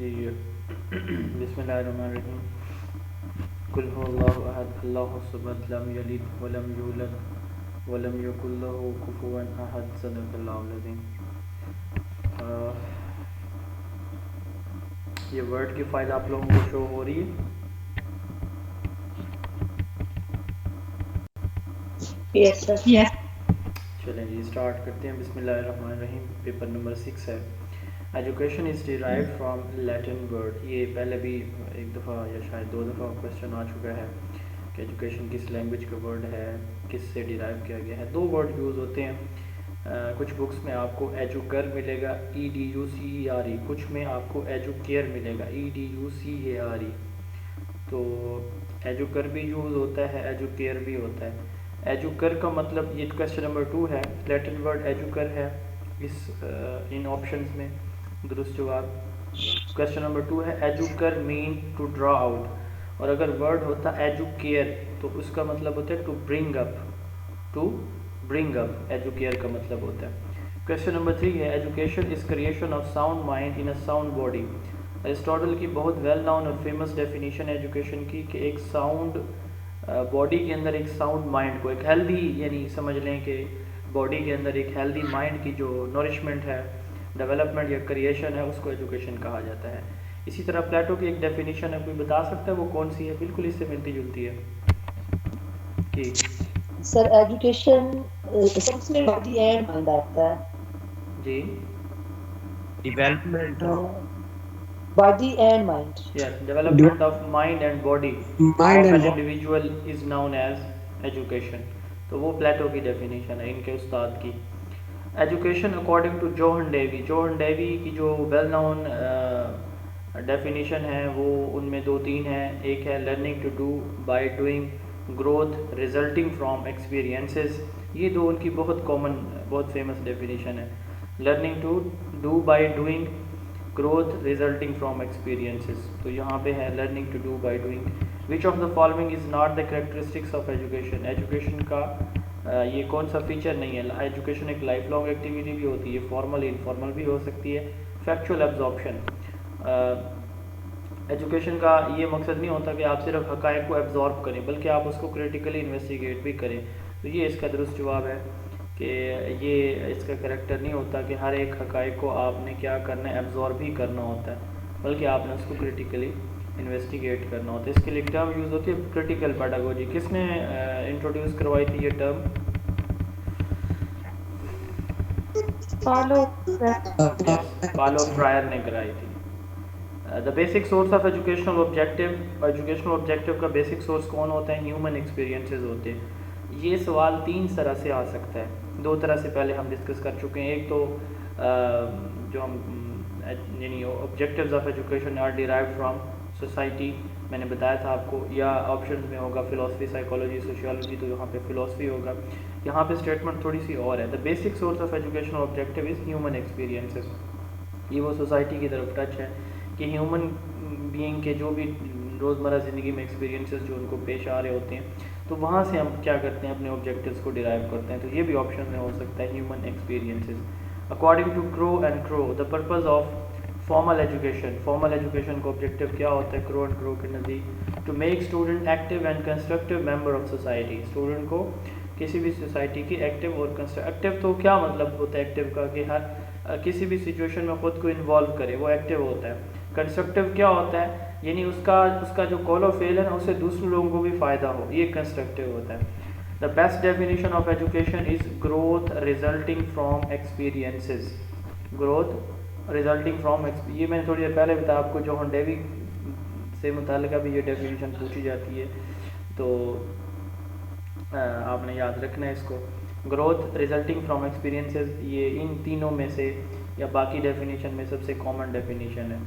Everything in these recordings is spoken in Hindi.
जी बिस्मिल्लाहिर्रहमानिर्रहीम। कुल हुवल्लाहु अहद अल्लाहु समद लम यलिद वलम यूलद वलम यकुल लहू कुफुवन अहद। सदक़ल्लाहुल अज़ीम। ये वर्ड की फ़ाइल आप लोगों को शो हो रही है? Yes sir. यस। चलें जी स्टार्ट करते हैं। बिस्मिल्लाहिर्रहमानिर्रहीम। पेपर नंबर 6 है। Education is derived from Latin word. ये पहले भी एक दफ़ा या शायद 2 दफ़ा क्वेश्चन आ चुका है कि एजुकेशन किस लैंग्वेज का वर्ड है, किस से डिराइव किया गया है। 2 वर्ड यूज़ होते हैं। कुछ बुक्स में आपको एजुकर मिलेगा EDUCERE, कुछ में आपको एजुकेयर मिलेगा EDUCARE। तो एजुकर भी यूज़ होता है, एजुकेयर भी होता है। एजुकर का मतलब, ये क्वेश्चन नंबर 2 है, लैटिन वर्ड एजुकर है इस इन ऑप्शंस में दुरुस्त जवाब। क्वेश्चन नंबर 2 है एजुकर मीन टू ड्रॉ आउट, और अगर वर्ड होता एजुकेयर तो उसका मतलब होता है to bring up. To bring up educare का मतलब होता है। क्वेश्चन नंबर 3 है education is creation of sound mind in a sound body. Aristotle की बहुत वेल नोन और फेमस डेफिनेशन है एजुकेशन की कि एक साउंड बॉडी के अंदर एक साउंड माइंड को, एक हेल्दी, यानी समझ लें कि बॉडी के अंदर एक हेल्दी माइंड की जो नरिशमेंट है, डेवलपमेंट या क्रिएशन है, उसको एजुकेशन कहा जाता है। इसी तरह प्लेटो की एक डेफिनेशन है, कोई बता सकता है वो कौन सी है? बिल्कुल इससे मिलती जुलती है कि सर एजुकेशन सबसे बॉडी एंड माइंड आता है। जी development body and mind. Yes, development of mind and body mind of and an individual is known as education. तो वो प्लेटो की डेफिनेशन है, इनके उस्ताद की। Education according to John Dewey, John Dewey की जो वेल नोन डेफिनेशन है वो उनमें 2-3 हैं। एक है learning to do by doing, growth resulting from experiences. ये 2 उनकी बहुत कॉमन, बहुत फेमस डेफिनेशन है। Learning to do by doing, growth resulting from experiences. तो यहाँ पे है learning to do by doing. Which of the following is not the characteristics of education. Education का ये कौन सा फीचर नहीं है? एजुकेशन एक लाइफ लॉन्ग एक्टिविटी भी होती है, फॉर्मल इनफॉर्मल भी हो सकती है। फैक्चुअल एब्जॉर्प्शन, एजुकेशन का ये मकसद नहीं होता कि आप सिर्फ हक़ाइक़ को एब्जॉर्ब करें, बल्कि आप उसको क्रिटिकली इन्वेस्टिगेट भी करें। तो ये इसका दुरुस्त जवाब है कि ये इसका करेक्टर नहीं होता कि हर एक हक़ाइक़ को आपने क्या करना है, एब्जॉर्ब ही करना होता है, बल्कि आपने उसको क्रिटिकली इन्वेस्टिगेट करना होता है। इसके लिए टर्म यूज़ होती है क्रिटिकल पेडागोजी। किसने इंट्रोड्यूस करवाई थी ये टर्म? पालो फ्रायर ने कराई थी। The basic source of educational objective, educational objective का बेसिक सोर्स कौन होता है? ह्यूमन एक्सपीरियंसेस होते हैं। ये सवाल 3 तरह से आ सकता है। 2 तरह से पहले हम डिस्कस कर चुके हैं। एक तो जो हम यानी objectives of education are derived from society, मैंने बताया था आपको, या ऑप्शन में होगा फिलोसफी, साइकोलॉजी, सोशियोलॉजी, तो यहाँ पे फिलोसफी होगा। यहाँ पे स्टेटमेंट थोड़ी सी और है, the basic source of educational objective is human experiences. ये वो सोसाइटी की तरफ टच है कि ह्यूमन बीइंग के जो भी रोज़मर्रा ज़िंदगी में एक्सपीरियंसेस जो उनको पेश आ रहे होते हैं, तो वहाँ से हम क्या करते हैं, अपने ऑब्जेक्टिव्स को डिराइव करते हैं। तो ये भी ऑप्शन में हो सकता है human experiences. According to Crow and Crow, the purpose of formal education, formal education का ऑब्जेक्टिव क्या होता है क्रो एंड क्रो के नज़दीक? To make student active and constructive member of society, student को किसी भी सोसाइटी की एक्टिव और कंस्ट्रक्टिव, तो क्या मतलब होता है एक्टिव का? कि हर किसी भी सिचुएशन में ख़ुद को इन्वॉल्व करे, वो एक्टिव होता है। कंस्ट्रक्टिव क्या होता है? यानी उसका उसका जो कॉल ऑफ फेल है ना, उससे दूसरे लोगों को भी फ़ायदा हो, ये कंस्ट्रक्टिव होता है। The best definition of education is growth resulting from experiences, growth resulting from ये मैंने थोड़ी देर पहले बताया आपको, जॉन डेवी से मुताल्लिक़ भी ये डेफिनेशन पूछी जाती है, तो आपने याद रखना है इसको। ग्रोथ रिजल्टिंग फ्रॉम एक्सपीरियंसेस, ये इन तीनों में से या बाकी डेफिनेशन में सबसे कॉमन डेफिनेशन है।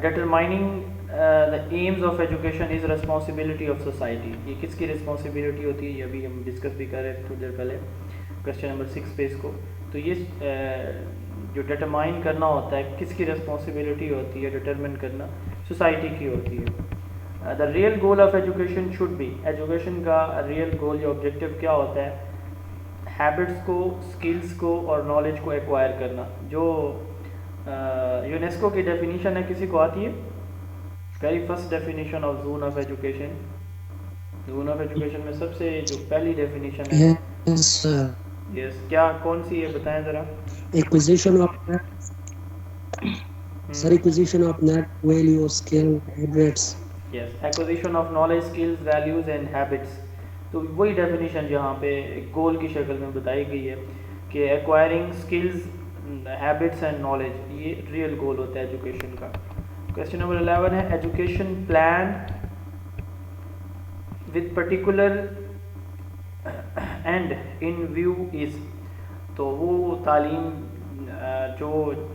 Determining the AIIMS of education is responsibility of society, ये किसकी रिस्पॉन्सिबिलिटी होती है? ये अभी हम डिस्कस भी कर रहे थे थोड़ी देर पहले क्वेश्चन नंबर 6 पे इसको। तो ये जो डिटरमाइन करना होता है, किसकी रिस्पॉन्सिबिलिटी होती है? डिटरमिन करना सोसाइटी की होती है। The real goal of education should B, education का रियल गोल या ऑब्जेक्टिव क्या होता है? हैबिट्स को, स्किल्स को और नॉलेज को एक्वायर करना। जो यूनेस्को की डेफिनेशन है, किसी को आती है? Very first definition of zone of education, zone of education में सबसे जो पहली डेफिनेशन है। Yes, sir. यस, क्या कौन सी है बताएं ज़रा। Acquisition of sir, acquisition of net value, skill, habits. Yes, acquisition of knowledge, skills, values and habits. तो वही डेफिनेशन जहाँ पे गोल की शक्ल में बताई गई है कि acquiring skills, habits and knowledge, ये रियल गोल होता है एजुकेशन का। क्वेश्चन नंबर 11 है education plan with particular and in view is. तो वो तालीम जो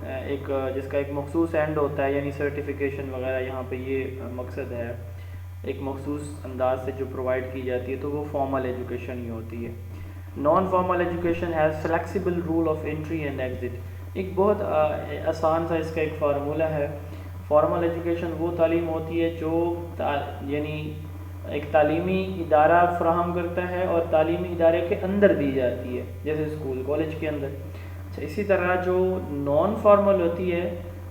एक जिसका एक मखसूस एंड होता है, यानी सर्टिफिकेशन वगैरह, यहाँ पे ये मकसद है, एक मखसूस अंदाज से जो प्रोवाइड की जाती है, तो वो फॉर्मल एजुकेशन ही होती है। Non formal education has flexible rule of entry and exit. एक बहुत आसान सा इसका एक फार्मूला है। फॉर्मल एजुकेशन वो तालीम होती है जो यानी एक तालीमी इदारा फ्राहम करता है और तालीमी इदारे के अंदर दी जाती है, जैसे स्कूल कॉलेज के अंदर। अच्छा, इसी तरह जो नॉन फॉर्मल होती है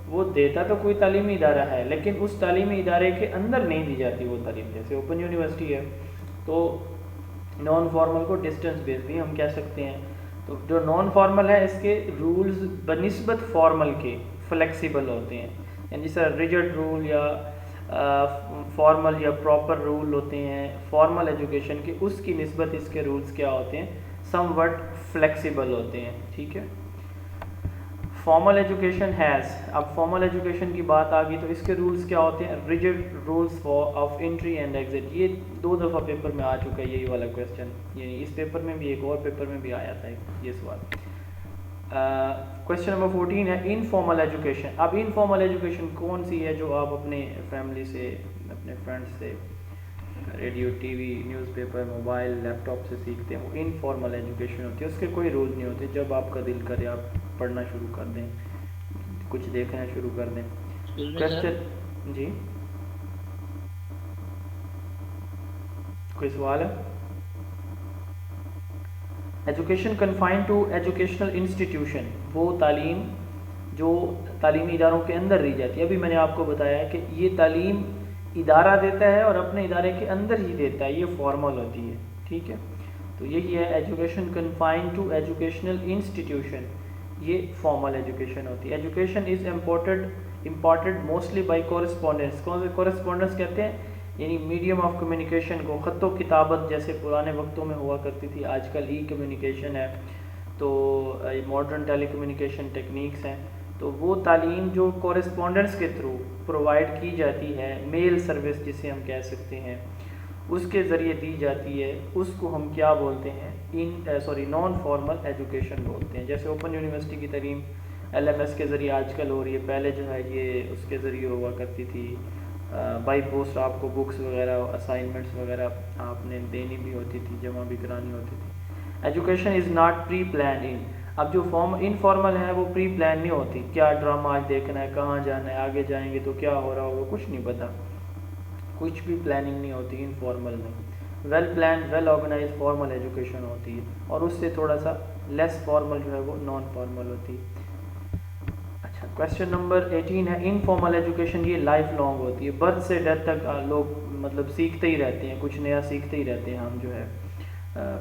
वो देता तो कोई तालीमी इदारा है, लेकिन उस तालीमी इदारे के अंदर नहीं दी जाती वो तालीम। जैसे ओपन यूनिवर्सिटी है तो नॉन फॉर्मल को डिस्टेंस बेस्ड भी हम कह सकते हैं। तो जो नॉन फॉर्मल है इसके रूल्स बनिस्बत फॉर्मल के फ्लेक्सिबल होते हैं, यानी जैसे रिजिड रूल या फॉर्मल या प्रॉपर रूल होते हैं फॉर्मल एजुकेशन के, उसकी निस्बत इसके रूल्स क्या होते हैं, समवट फ्लेक्सिबल होते हैं। ठीक है। फॉर्मल एजुकेशन हैज़, अब फॉर्मल एजुकेशन की बात आ गई तो इसके रूल्स क्या होते हैं, rigid rules of entry and exit. ये 2 दफ़ा पेपर में आ चुका है यही वाला क्वेश्चन, यानी इस पेपर में भी एक और पेपर में भी आया था ये सवाल। क्वेश्चन नंबर 14 है इनफॉर्मल एजुकेशन। अब इनफॉर्मल एजुकेशन कौन सी है जो आप अपने फैमिली से, अपने फ्रेंड्स से, radio, TV, newspaper, mobile, laptop से सीखते हैं, वो इनफॉर्मल एजुकेशन होती है। उसके कोई रूल नहीं होते, जब आपका दिल करे आप पढ़ना शुरू कर दें, कुछ देखना शुरू कर दें। क्वेश्चन जी, कोई सवाल है? Education confined to educational institution, वो तालीम जो तालीमी इदारों के अंदर दी जाती है। अभी मैंने आपको बताया कि ये तालीम इदारा देता है और अपने इदारे के अंदर ही देता है, ये फॉर्मल होती है। ठीक है, तो यही है education confined to educational institution, ये फॉर्मल एजुकेशन होती है। Education is important mostly by correspondence. कौन से कॉरेस्पॉन्डेंस कहते हैं, यानी मीडियम ऑफ कम्युनिकेशन को, ख़त व किताबत जैसे पुराने वक्तों में हुआ करती थी, आजकल ई कम्युनिकेशन है, तो मॉडर्न टेलीकम्युनिकेशन टेक्निक्स हैं। तो वो तालीम जो कॉरेस्पॉन्डेंस के थ्रू प्रोवाइड की जाती है, मेल सर्विस जिसे हम कह सकते हैं, उसके ज़रिए दी जाती है, उसको हम क्या बोलते हैं, नॉन फॉर्मल एजुकेशन बोलते हैं। जैसे ओपन यूनिवर्सिटी की तालीम LMS के ज़रिए आजकल हो रही है, पहले जो है ये उसके ज़रिए हुआ करती थी, बाई पोस्ट आपको बुक्स वगैरह, असाइनमेंट्स वगैरह आपने देनी भी होती थी, जमा भी करानी होती थी। Education is not pre plan in. अब जो इनफॉर्मल है वो प्री प्लान नहीं होती, क्या ड्रामा आज देखना है, कहाँ जाना है, आगे जाएंगे तो क्या हो रहा होगा, कुछ नहीं पता, कुछ भी प्लानिंग नहीं होती इनफॉर्मल में। Well plan, well organise formal education होती है, और उससे थोड़ा सा लेस फॉर्मल जो है वो नॉन फॉर्मल होती है। अच्छा, क्वेश्चन नंबर 18 है इनफॉर्मल एजुकेशन, ये लाइफ लॉन्ग होती है, बर्थ से डेथ तक लोग मतलब सीखते ही रहते हैं, कुछ नया सीखते ही रहते हैं हम जो है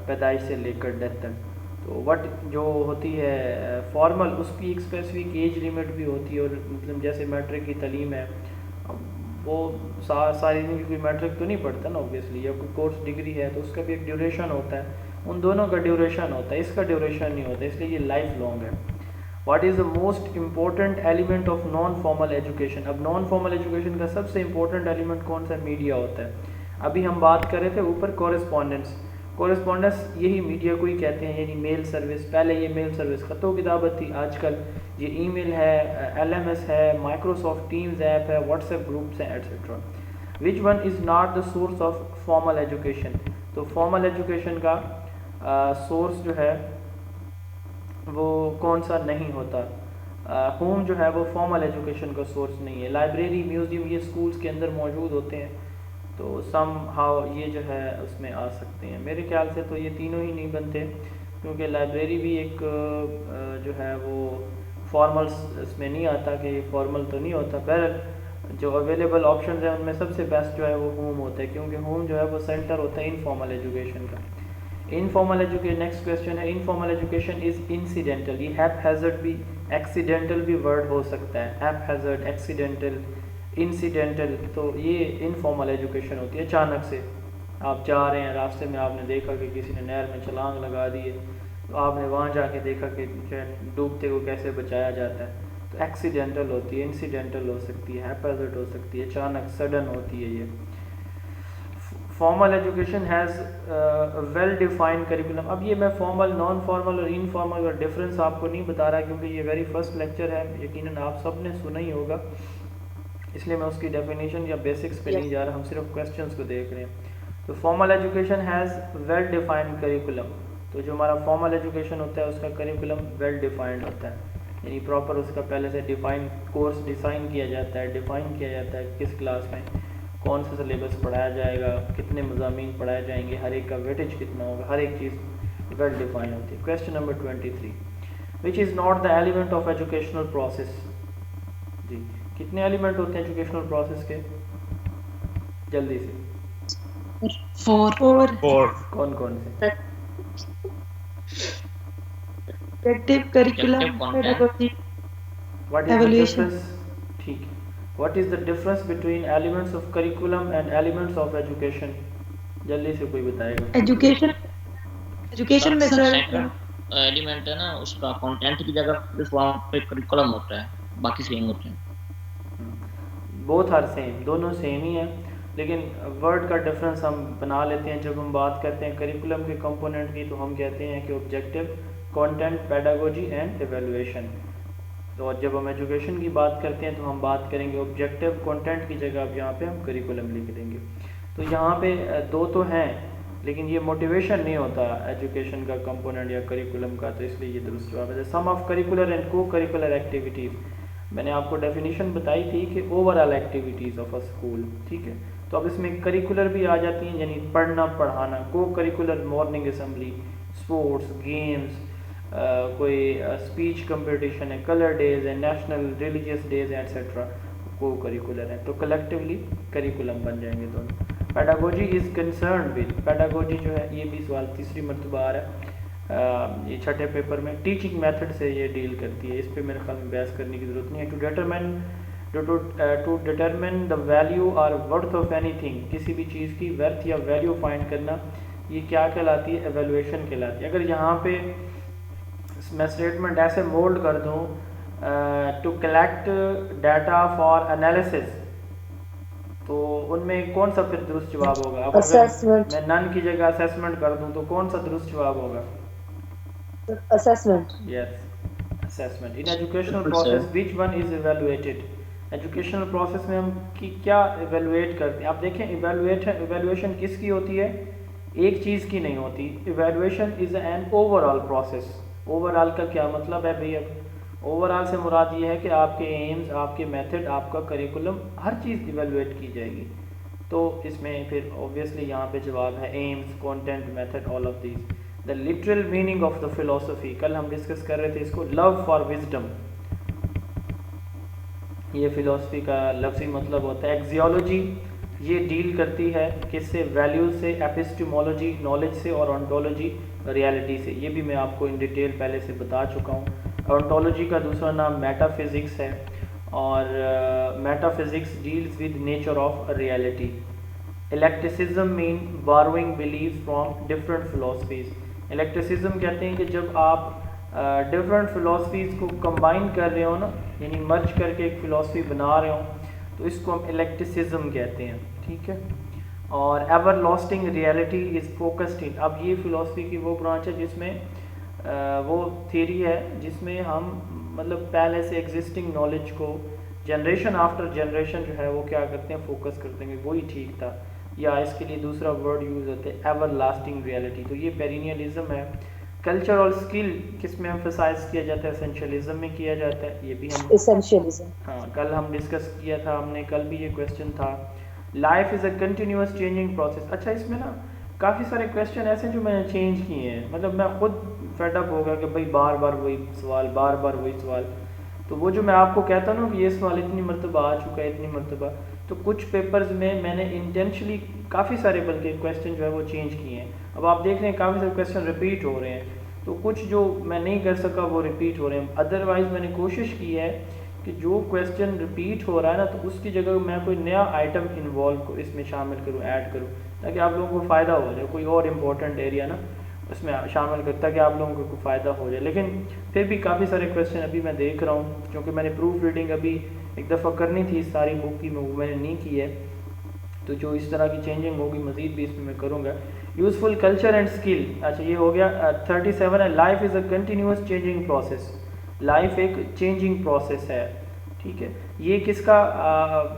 पैदाइश से लेकर डेथ तक। तो वट जो होती है फॉर्मल, उसकी एक स्पेसिफिक एज लिमिट भी होती है, और मतलब जैसे मैट्रिक की तालीम है वो सारी जिंदगी कोई मैट्रिक तो नहीं पढ़ता ना ऑब्वियसली, या कोई कोर्स डिग्री है तो उसका भी एक ड्यूरेशन होता है, उन दोनों का ड्यूरेशन होता है, इसका ड्यूरेशन नहीं होता, इसलिए ये लाइफ लॉन्ग है। What is the most important element of non formal education. अब नॉन फॉर्मल एजुकेशन का सबसे इम्पोर्टेंट एलिमेंट कौन सा, मीडिया होता है। अभी हम बात कर रहे थे ऊपर कॉरेस्पॉन्डेंस, कॉरेस्पॉन्डेंस यही मीडिया को ही कहते हैं, यानी मेल सर्विस। पहले ये मेल सर्विस ख़तों किताबत थी, आजकल ये ईमेल है, LMS है, माइक्रोसॉफ्ट टीम्स ऐप है, व्हाट्सएप ग्रुप्स हैं, etcetera. Which one is not the source of formal education. तो फॉर्मल एजुकेशन का सोर्स जो है वो कौन सा नहीं होता, होम जो है वो फॉर्मल एजुकेशन का सोर्स नहीं है। लाइब्रेरी, म्यूज़ियम, ये स्कूल्स के अंदर मौजूद होते हैं, तो सम हाउ ये जो है उसमें आ सकते हैं। मेरे ख्याल से तो ये तीनों ही नहीं बनते, क्योंकि लाइब्रेरी भी एक जो है वो फॉर्मल इसमें नहीं आता कि ये फॉर्मल तो नहीं होता। पर जो अवेलेबल ऑप्शन है उनमें सबसे बेस्ट जो है वो होम होता है, क्योंकि होम जो है वो सेंटर होता है इनफॉर्मल एजुकेशन का। इनफॉर्मल एजुकेशन, नेक्स्ट क्वेश्चन है, इनफॉर्मल एजुकेशन इज़ इंसिडेंटल। ये हैपहैज़र्ड भी, एक्सीडेंटल भी वर्ड हो सकता है, हैपहैज़र्ड, एक्सीडेंटल, इंसिडेंटल। तो ये इनफॉर्मल एजुकेशन होती है। अचानक से आप जा रहे हैं, रास्ते में आपने देखा कि किसी ने नहर में छलांग लगा दी है, तो आपने वहाँ जाके देखा कि जो है डूबते को कैसे बचाया जाता है। तो एक्सीडेंटल होती है, इंसिडेंटल हो सकती है, हैपहैज़र्ड हो सकती है, अचानक सडन होती है ये। Formal education has well defined curriculum. अब ये मैं फॉर्मल, नॉन फॉर्मल और इनफॉर्मल का डिफरेंस आपको नहीं बता रहा, क्योंकि ये वेरी फर्स्ट लेक्चर है, यकीनन आप सब ने सुना ही होगा, इसलिए मैं उसकी डेफिनेशन या बेसिक्स पे नहीं जा रहा, हम सिर्फ क्वेश्चंस को देख रहे हैं। तो formal education has well defined curriculum. तो जो हमारा फॉर्मल एजुकेशन होता है उसका करिकुलम वेल डिफाइंड होता है, यानी प्रॉपर उसका पहले से डिफाइन कोर्स डिज़ाइन किया जाता है, डिफाइन किया जाता है किस क्लास में कौन सा सिलेबस पढ़ाया जाएगा, कितने मज़ामीन पढ़ाए जाएंगे, हर एक का वेटेज कितना होगा, हर एक चीज़ वेल डिफाइन होती है। Question number 23, which is not the element of educational process. जी, कितने एलिमेंट होते हैं एजुकेशनल प्रोसेस के, जल्दी से, 4 कौन कौन से? Objective, curriculum, Objective, content. pedagogy, What is the evaluation. difference? ठीक है, what is the difference between elements of curriculum and elements of education? जल्दी से कोई बताएगा। एजुकेशन में सर सेकंड एलिमेंट है ना, उसका कंटेंट की जगह सिर्फ वहाँ पे करिकुलम होता है, बाकी सेम होते हैं। बोथ आर सेम, दोनों सेम ही हैं, लेकिन वर्ड का डिफरेंस हम बना लेते हैं। जब हम बात करते हैं करिकुलम के कंपोनेंट की, तो हम कहते हैं कि objective, content, pedagogy and evaluation. तो जब हम एजुकेशन की बात करते हैं तो हम बात करेंगे ऑब्जेक्टिव, कंटेंट की जगह अब यहाँ पे हम करिकुलम लिख देंगे। तो यहाँ पे दो तो हैं, लेकिन ये मोटिवेशन नहीं होता एजुकेशन का कंपोनेंट या करिकुलम का, तो इसलिए ये दुरुस्त जवाब है। सम ऑफ करिकुलर एंड को करिकुलर एक्टिविटीज़, मैंने आपको डेफिनेशन बताई थी कि overall activities of a school, ठीक है। तो अब इसमें करिकुलर भी आ जाती हैं, यानी पढ़ना पढ़ाना। को curricular morning assembly, sports, games, कोई स्पीच कंपटीशन है, कलर डेज है, नेशनल रिलीजियस डेज है, एट्सेट्रा, को करिकुलर है। तो कलेक्टिवली करिकुलम बन जाएंगे दोनों। Pedagogy is concern with, pedagogy जो है ये भी सवाल तीसरी मरतबा आ रहा है, ये छठे पेपर में टीचिंग मेथड से ये डील करती है। इस पे मेरे ख्याल में बहस करने की ज़रूरत नहीं है। टू डिटरमिन द वैल्यू और वर्थ ऑफ एनीथिंग, किसी भी चीज़ की वर्थ या वैल्यू फाइंड करना, ये क्या कहलाती है, एवेलुएशन कहलाती है। अगर यहाँ पे मैं स्टेटमेंट ऐसे मोल्ड कर दूँ, to collect data for analysis, तो उनमें कौन सा फिर दुरुस्त जवाब होगा? अब अगर मैं नन की जगह असेसमेंट कर दूं तो कौन सा दुरुस्त जवाब होगा? Assessment. Yes, assessment. In educational process which one is evaluated? Educational process में हम क्या इवैल्यूएट करते हैं? आप देखें, इवैल्यूएशन किसकी होती है? एक चीज़ की नहीं होती। Evaluation is an overall process. Overall का क्या मतलब है भैया? ओवरऑल से मुराद ये है कि आपके एम्स, आपके मेथड, आपका करिकुलम, हर चीज़ इवैल्यूएट की जाएगी। तो इसमें फिर ऑब्वियसली यहाँ पे जवाब है AIIMS, content, method, all of these. The literal meaning of the philosophy, कल हम डिस्कस कर रहे थे इसको, लव फॉर विजडम। ये फिलोसफी का लफ्ज़ी मतलब होता है। एक्सियोलॉजी ये डील करती है किससे? वैल्यूज से। एपिस्टेमोलॉजी नॉलेज से, और ऑन्टोलॉजी रियलिटी से। ये भी मैं आपको इन डिटेल पहले से बता चुका हूँ। ऑन्टोलॉजी का दूसरा नाम मेटाफिज़िक्स है, और metaphysics deals with nature of reality. Eclecticism mean borrowing beliefs from different philosophies. Eclecticism कहते हैं कि जब आप डिफरेंट फिलोसफीज़ को कंबाइन कर रहे हो ना, यानी मर्ज करके एक फ़िलोसफी बना रहे हो, तो इसको हम इलेक्ट्रिसिज्म कहते हैं, ठीक है। और ever lasting reality is focused in, अब ये फ़िलोसफी की वो ब्रांच है जिसमें वो थ्योरी है जिसमें हम मतलब पहले से एग्जिस्टिंग नॉलेज को जनरेशन आफ्टर जनरेशन जो है वो क्या करते हैं, फोकस करते हैं। वही ठीक था, या इसके लिए दूसरा वर्ड यूज़ होता है एवर लास्टिंग रियलिटी। तो ये पेरिनियलिज्म है। कल्चर और स्किल किस में एम्फसाइज किया जाता है? एसेंशियलिज्म में किया जाता है। ये भी हम एसेंशियलिज्म, हाँ कल हम डिस्कस किया था हमने, कल भी ये क्वेश्चन था। Life is a continuous changing process. अच्छा, इसमें ना काफ़ी सारे क्वेश्चन ऐसे जो मैंने चेंज किए हैं, मतलब मैं खुद फेडअप हो गया कि भाई बार बार वही सवाल, बार बार वही सवाल। तो वो जो मैं आपको कहता हूँ ना कि ये सवाल इतनी मरतबा आ चुका है, इतनी मरतबा, तो कुछ पेपर्स में मैंने इंटेंशनली काफ़ी सारे बल्कि क्वेश्चन जो है वो चेंज किए हैं। अब आप देख रहे हैं काफ़ी सारे क्वेश्चन रिपीट हो रहे हैं, तो कुछ जो मैं नहीं कर सका वो रिपीट हो रहे हैं। अदरवाइज़ मैंने कोशिश की है कि जो क्वेश्चन रिपीट हो रहा है ना, तो उसकी जगह मैं कोई नया आइटम इन्वॉल्व इसमें शामिल करूँ, ऐड करूँ, ताकि आप लोगों को फ़ायदा हो जाए, कोई और इम्पोर्टेंट एरिया ना उसमें शामिल करता है कि आप लोगों को फ़ायदा हो जाए। लेकिन फिर भी काफ़ी सारे क्वेश्चन अभी मैं देख रहा हूँ, क्योंकि मैंने प्रूफ रीडिंग अभी एक दफ़ा करनी थी इस सारी बुक की, वो मैंने नहीं की है, तो जो इस तरह की चेंजिंग होगी मज़ीद भी इसमें मैं करूँगा। यूज़फुल कल्चर एंड स्किल, अच्छा ये हो गया। 37 है, life is a continuous changing process. Life एक चेंजिंग प्रोसेस है, ठीक है। ये किसका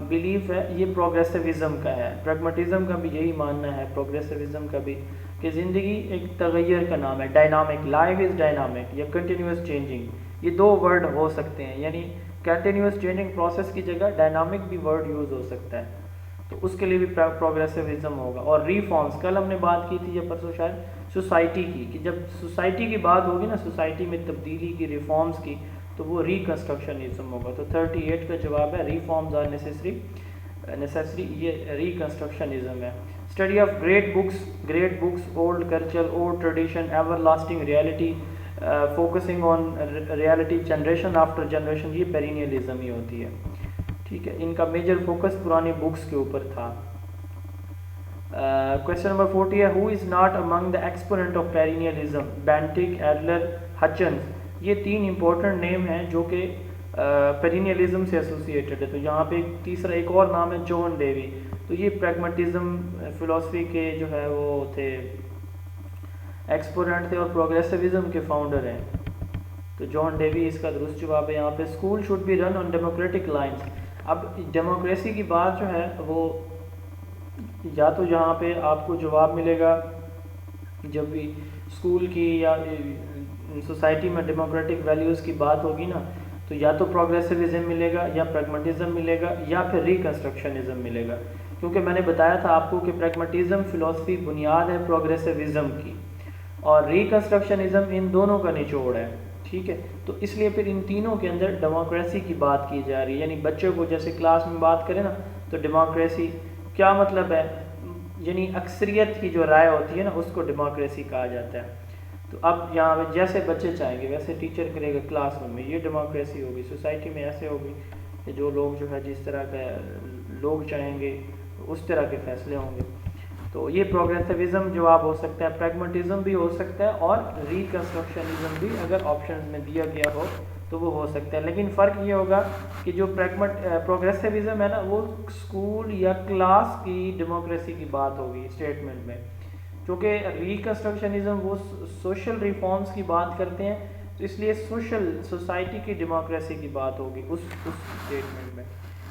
बिलीफ है? ये प्रोग्रेसिविज़म का है। प्रैग्मेटिज्म का भी यही मानना है, प्रोग्रेसिविज़म का भी, कि ज़िंदगी एक तगैर का नाम है, डायनामिक। लाइफ इज़ डायनामिक या कंटिन्यूस चेंजिंग, ये दो वर्ड हो सकते हैं, यानी कंटिन्यूस चेंजिंग प्रोसेस की जगह डायनामिक भी वर्ड यूज़ हो सकता है, तो उसके लिए भी प्रोग्रेसिविज्म होगा। और रिफॉर्म्स, कल हमने बात की थी या परसों शायद, सोसाइटी की, कि जब सोसाइटी की बात होगी ना, सोसाइटी में तब्दीली की, रिफॉर्म्स की, तो वो रिकन्स्ट्रक्शनिज्म होगा। तो 38 का जवाब है रिफॉर्म्स आर नेसेसरी, ये रिकन्स्ट्रक्शनिज्म है। Study of great books, old culture, old tradition, ever lasting reality, focusing on reality generation after generation, ये पेरिनियलिज्म ही होती है, ठीक है। इनका मेजर फोकस पुरानी बुक्स के ऊपर था। क्वेश्चन नंबर 40 है, who is not among the exponent of perennialism? Bentinck, Adler, Hutchins, ये तीन इंपॉर्टेंट नेम हैं जो कि पेरिनियलिज्म से एसोसिएटेड है। तो यहाँ पे तीसरा एक और नाम है जॉन डेवी, तो ये प्रैग्मेटिज्म फिलॉसफी के जो है वो थे, एक्सपोनेंट थे और प्रोग्रेसिविज्म के फाउंडर हैं। तो जॉन डेवी इसका दुरुस्त जवाब है यहाँ पे। School should be run on democratic lines. अब डेमोक्रेसी की बात जो है वो, या तो यहाँ पे आपको जवाब मिलेगा जब भी स्कूल की या सोसाइटी में डेमोक्रेटिक वैल्यूज़ की बात होगी ना, तो या तो प्रोग्रेसिविज्म मिलेगा, या प्रैग्मेटिज्म मिलेगा, या फिर रिकन्स्ट्रक्शनिज्म मिलेगा। क्योंकि मैंने बताया था आपको कि प्रैग्मेटिज्म फिलॉसफी बुनियाद है प्रोग्रेसिविज्म की, और रिकन्स्ट्रक्शनिज्म इन दोनों का निचोड़ है, ठीक है। तो इसलिए फिर इन तीनों के अंदर डेमोक्रेसी की बात की जा रही है, यानी बच्चों को जैसे क्लास में बात करें ना, तो डेमोक्रेसी क्या मतलब है, यानी अक्सरियत की जो राय होती है ना, उसको डेमोक्रेसी कहा जाता है। तो अब यहाँ पे जैसे बच्चे चाहेंगे वैसे टीचर करेगा क्लासरूम में, ये डेमोक्रेसी होगी। सोसाइटी में ऐसे होगी कि जो लोग जो है जिस तरह का लोग चाहेंगे उस तरह के फैसले होंगे। तो ये प्रोग्रेसिविज्म जवाब हो सकता है, प्रैग्मेटिज्म भी हो सकता है, और रिकन्स्ट्रक्शनिज्म भी अगर ऑप्शंस में दिया गया हो तो वो हो सकता है। लेकिन फ़र्क ये होगा कि जो प्रोग्रेसिविज्म है ना, वो स्कूल या क्लास की डेमोक्रेसी की बात होगी स्टेटमेंट में, क्योंकि रिकन्स्ट्रक्शनिज्म वो सोशल रिफॉर्म्स की बात करते हैं, तो इसलिए सोसाइटी की डेमोक्रेसी की बात होगी उस स्टेटमेंट में।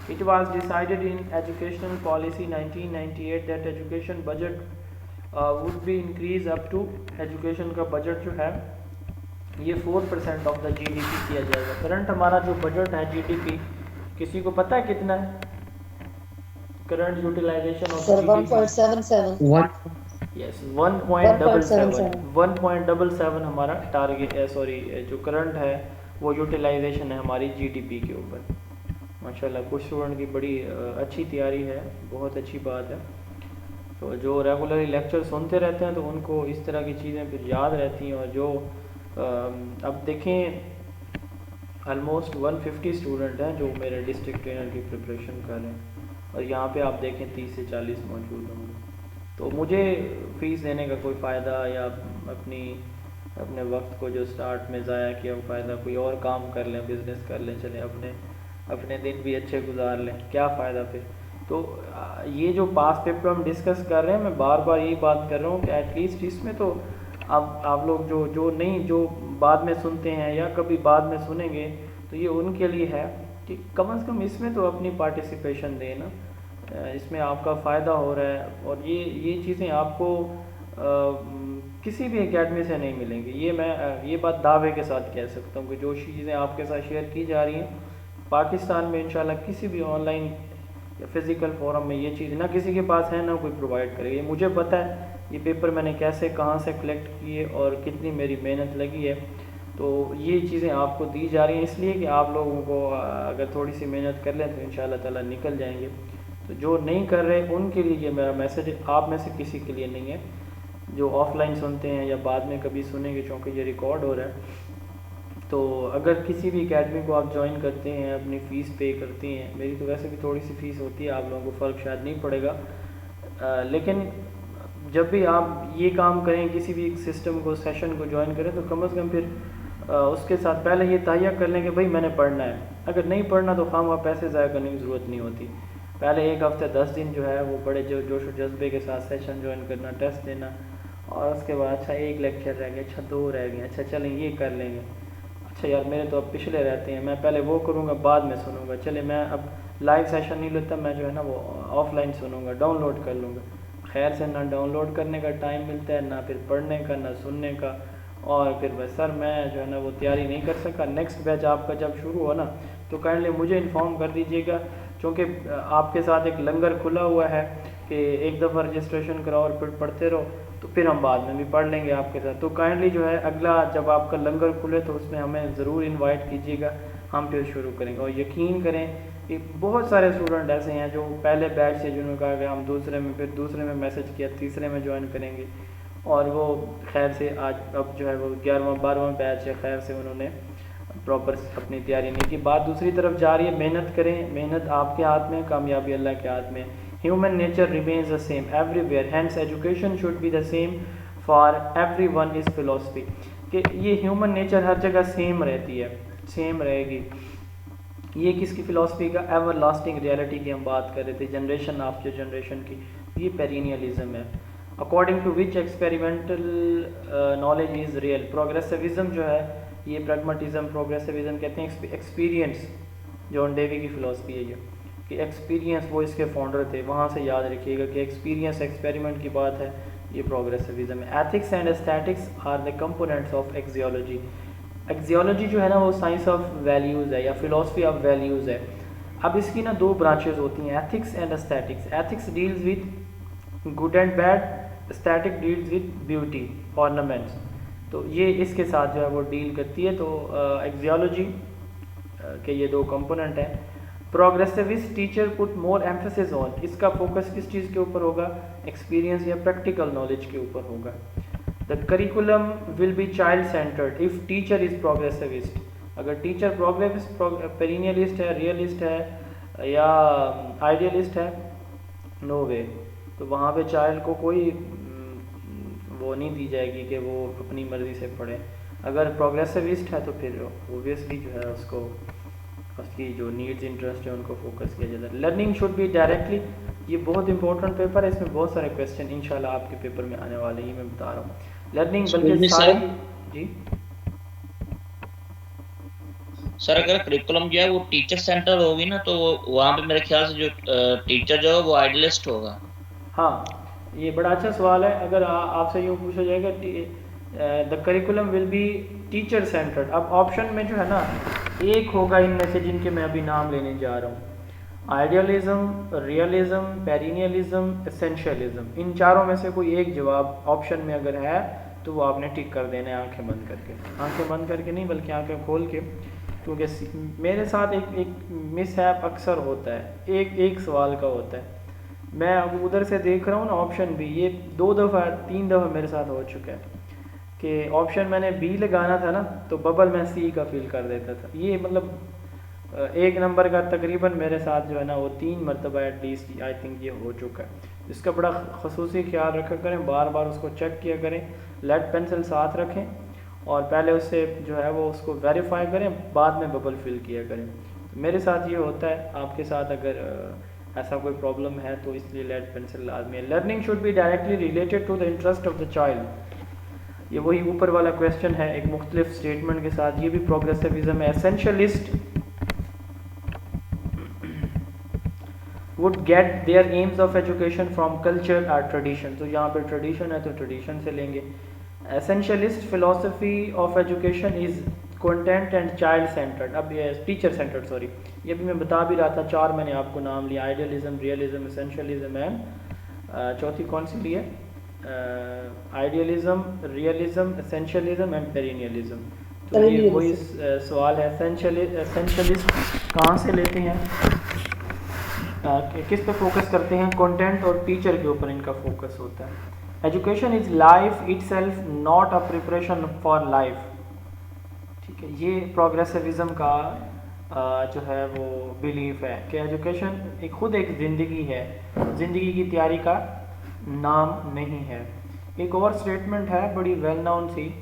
It was decided in educational policy 1998 that education budget would be increased up to, education का बजट जो है ये 4% ऑफ द GDP किया जाएगा। करंट हमारा जो बजट है GDP, किसी को पता है कितना है current utilization of Sir, GDP? 1.77. Yes, 1.77 हमारा टारगेट है, सॉरी जो करंट है वो यूटिलाइजेशन है हमारी GDP के ऊपर। माशाल्लाह कुछ स्टूडेंट की बड़ी अच्छी तैयारी है, बहुत अच्छी बात है। तो जो रेगुलरली लेक्चर सुनते रहते हैं तो उनको इस तरह की चीज़ें फिर याद रहती हैं। और जो अब देखें ऑलमोस्ट 150 स्टूडेंट हैं जो मेरे डिस्ट्रिक्ट ट्रेनर की प्रिपरेशन कर रहे हैं, और यहाँ पे आप देखें 30 से 40 मौजूद होंगे। तो मुझे फ़ीस देने का कोई फ़ायदा, या अपने वक्त को जो स्टार्ट में ज़ाया किया वो फ़ायदा, कोई और काम कर लें, बिज़नेस कर लें, चलें अपने दिन भी अच्छे गुजार लें, क्या फ़ायदा फिर। तो ये जो पास पेपर हम डिस्कस कर रहे हैं, मैं बार बार यही बात कर रहा हूँ कि एटलीस्ट इसमें तो आप लोग जो बाद में सुनते हैं या कभी बाद में सुनेंगे, तो ये उनके लिए है कि कम से कम इसमें तो अपनी पार्टिसिपेशन दें ना, इसमें आपका फ़ायदा हो रहा है। और ये चीज़ें आपको किसी भी एकेडमी से नहीं मिलेंगी, ये मैं ये बात दावे के साथ कह सकता हूँ कि जो चीज़ें आपके साथ शेयर की जा रही हैं पाकिस्तान में इंशाल्लाह किसी भी ऑनलाइन या फिज़िकल फोरम में ये चीज़ ना किसी के पास है ना कोई प्रोवाइड करेगा। ये मुझे पता है, ये पेपर मैंने कैसे कहाँ से कलेक्ट किए और कितनी मेरी मेहनत लगी है। तो ये चीज़ें आपको दी जा रही हैं इसलिए कि आप लोगों को अगर थोड़ी सी मेहनत कर लें तो इंशाल्लाह ताला निकल जाएंगे। तो जो नहीं कर रहे उनके लिए ये मेरा मैसेज है, आप में से किसी के लिए नहीं है। जो ऑफलाइन सुनते हैं या बाद में कभी सुनेंगे, चूँकि ये रिकॉर्ड हो रहा है, तो अगर किसी भी एकेडमी को आप ज्वाइन करते हैं, अपनी फ़ीस पे करते हैं, मेरी तो वैसे भी थोड़ी सी फ़ीस होती है, आप लोगों को फ़र्क शायद नहीं पड़ेगा, लेकिन जब भी आप ये काम करें, किसी भी सिस्टम को, सेशन को ज्वाइन करें, तो कम से कम फिर उसके साथ पहले ये तहैया कर लें कि भाई मैंने पढ़ना है। अगर नहीं पढ़ना तो खाम पैसे ज़ाया करने की ज़रूरत नहीं होती। पहले एक हफ़्ते 10 दिन जो है वो बड़े जोश व जज्बे के साथ सेशन ज्वाइन करना, टेस्ट देना, और उसके बाद अच्छा एक लेक्चर रह गया, अच्छा 2 रह गए, अच्छा चलें ये कर लेंगे, अच्छा यार मेरे तो अब पिछले रहते हैं, मैं पहले वो करूँगा बाद में सुनूंगा, चले मैं अब लाइव सेशन नहीं लेता, मैं जो है ना वो ऑफलाइन सुनूंगा, डाउनलोड कर लूँगा। खैर से ना डाउनलोड करने का टाइम मिलता है, ना फिर पढ़ने का, ना सुनने का, और फिर बस सर मैं जो है ना वो तैयारी नहीं कर सका। नेक्स्ट बैच आपका जब शुरू हो ना तो काइंडली मुझे इन्फॉर्म कर दीजिएगा, क्योंकि आपके साथ एक लंगर खुला हुआ है कि एक दफ़ा रजिस्ट्रेशन कराओ और फिर पढ़ते रहो, तो फिर हम बाद में भी पढ़ लेंगे आपके साथ। तो काइंडली जो है अगला जब आपका लंगर खुले तो उसमें हमें ज़रूर इनवाइट कीजिएगा, हम फिर शुरू करेंगे। और यकीन करें कि बहुत सारे स्टूडेंट ऐसे हैं जो पहले बैच से जिन्होंने कहा कि हम दूसरे में, फिर दूसरे में मैसेज किया, तीसरे में ज्वाइन करेंगे, और वो खैर से आज अब जो है वो 11वां 12वां बैच है, खैर से उन्होंने प्रॉपर अपनी तैयारी नहीं की। बात दूसरी तरफ जा रही है, मेहनत करें, मेहनत आपके हाथ में, कामयाबी अल्लाह के हाथ में। Human nature remains the same everywhere, hence education should be the same for every one is philosophy, कि ये ह्यूमन नेचर हर जगह सेम रहती है, सेम रहेगी। ये किसकी फ़िलासफ़ी का, एवर लास्टिंग रियलिटी की हम बात कर रहे थे, जनरेशन आफ्टर जनरेशन की, ये पेरिनियलिज्म है। According to which experimental knowledge is real, progressivism जो है ये प्रैग्मेटिज्म, प्रोग्रेसिविज्म कहते हैं एक्सपीरियंस, जॉन डेवी की फ़िलासफ़ी है ये, कि एक्सपीरियंस, वो इसके फाउंडर थे, वहाँ से याद रखिएगा कि एक्सपीरियंस एक्सपेरिमेंट की बात है, ये प्रोग्रेसिविज्म है। Ethics and aesthetics are the components of axiology, axiology जो है ना वो साइंस ऑफ वैल्यूज़ है या फिलोसफी ऑफ वैल्यूज़ है। अब इसकी ना 2 ब्रांचेज होती हैं, ethics and aesthetics. Ethics deals with good and bad, aesthetic deals with beauty, ornaments, तो ये इसके साथ जो है वो डील करती है। तो एक्सियोलॉजी के ये 2 कंपोनेंट हैं। Progressivist teacher put more emphasis on, इसका फोकस किस चीज़ के ऊपर होगा, एक्सपीरियंस या प्रैक्टिकल नॉलेज के ऊपर होगा। The curriculum will be child centred if teacher is progressivist, अगर टीचर पेरिनियलिस्ट है, रियलिस्ट है या आइडियलिस्ट है, नो वे, तो वहाँ पे चाइल्ड को कोई वो नहीं दी जाएगी कि वो अपनी मर्ज़ी से पढ़े। अगर प्रोग्रेसिविस्ट है तो फिर ओबियसली जो है उसको उसकी जो नीड्स इंटरेस्ट है उनको फोकस किया जाता है। लर्निंग शुड बी डायरेक्टली, ये बहुत इंपॉर्टेंट पेपर है, इसमें बहुत सारे क्वेश्चन इंशाल्लाह आपके पेपर में आने वाले हैं, मैं बता रहा हूँ। लर्निंग बल्कि सारी जी सर अगर करिकुलम जो है वो टीचर सेंटर होगी ना, तो वहाँ पे मेरे ख्याल से जो टीचर जो है वो आइडियलिस्ट होगा। हाँ, ये बड़ा अच्छा सवाल है। अगर आपसे यूँ पूछा जाएगा the curriculum will B teacher centred, अब ऑप्शन में जो है ना एक होगा इनमें से जिनके मैं अभी नाम लेने जा रहा हूँ, आइडियलिज्म, रियलिज्म, पेरिनियलिज्म, एसेंशियलिज्म, इन चारों में से कोई एक जवाब ऑप्शन में अगर है तो वो आपने टिक कर देना है आंखें बंद करके, आंखें बंद करके नहीं बल्कि आंखें खोल के, क्योंकि मेरे साथ एक मिसहैप अक्सर होता है, एक सवाल का होता है। मैं अब उधर से देख रहा हूँ ना ऑप्शन बी, ये 2 दफ़ा 3 दफ़ा मेरे साथ हो चुका है कि ऑप्शन मैंने बी लगाना था ना तो बबल मैं सी का फील कर देता था। ये मतलब 1 नंबर का तकरीबन मेरे साथ जो है ना वो 3 मरतबा एटलीस्ट आई थिंक ये हो चुका है। इसका बड़ा खसूसी ख्याल रखा करें, बार बार उसको चेक किया करें, लेड पेंसिल साथ रखें और पहले उससे जो है वो उसको वेरीफाई करें, बाद में बबल फिल किया करें। तो मेरे साथ ये होता है, आपके साथ अगर ऐसा कोई प्रॉब्लम है तो इसलिए लेड पेंसिल लाजमी है। Learning should be directly related to the interest of the child, ये वही ऊपर वाला क्वेश्चन है एक मुख्तलिफ स्टेटमेंट के साथ, ये भी प्रोग्रेसिविज्म है। Essentialist would get their aims of education from culture और ट्रेडिशन, तो यहाँ पर ट्रेडिशन है तो ट्रेडिशन से लेंगे। Essentialist philosophy of education is content and child centred, अब ये टीचर सेंटर्ड, सॉरी ये भी मैं बता भी रहा था, 4 मैंने आपको नाम लिया, आइडियलिज्म, रियलिज्म, एसेंशियलिज्म एंड चौथी कौन सी ली है, idealism, realism, essentialism and perennialism. तो ये वही सवाल है, एसेंशियलिस्ट कहाँ से लेते हैं, किस पे फोकस करते हैं, कंटेंट और टीचर के ऊपर इनका फोकस होता है। Education is life itself not a preparation for life. ठीक है, ये प्रोग्रेसिविज्म का जो है वो बिलीफ है कि एजुकेशन खुद एक ज़िंदगी है, ज़िंदगी की तैयारी का नाम नहीं है। एक और स्टेटमेंट है बड़ी वेल नोन सी,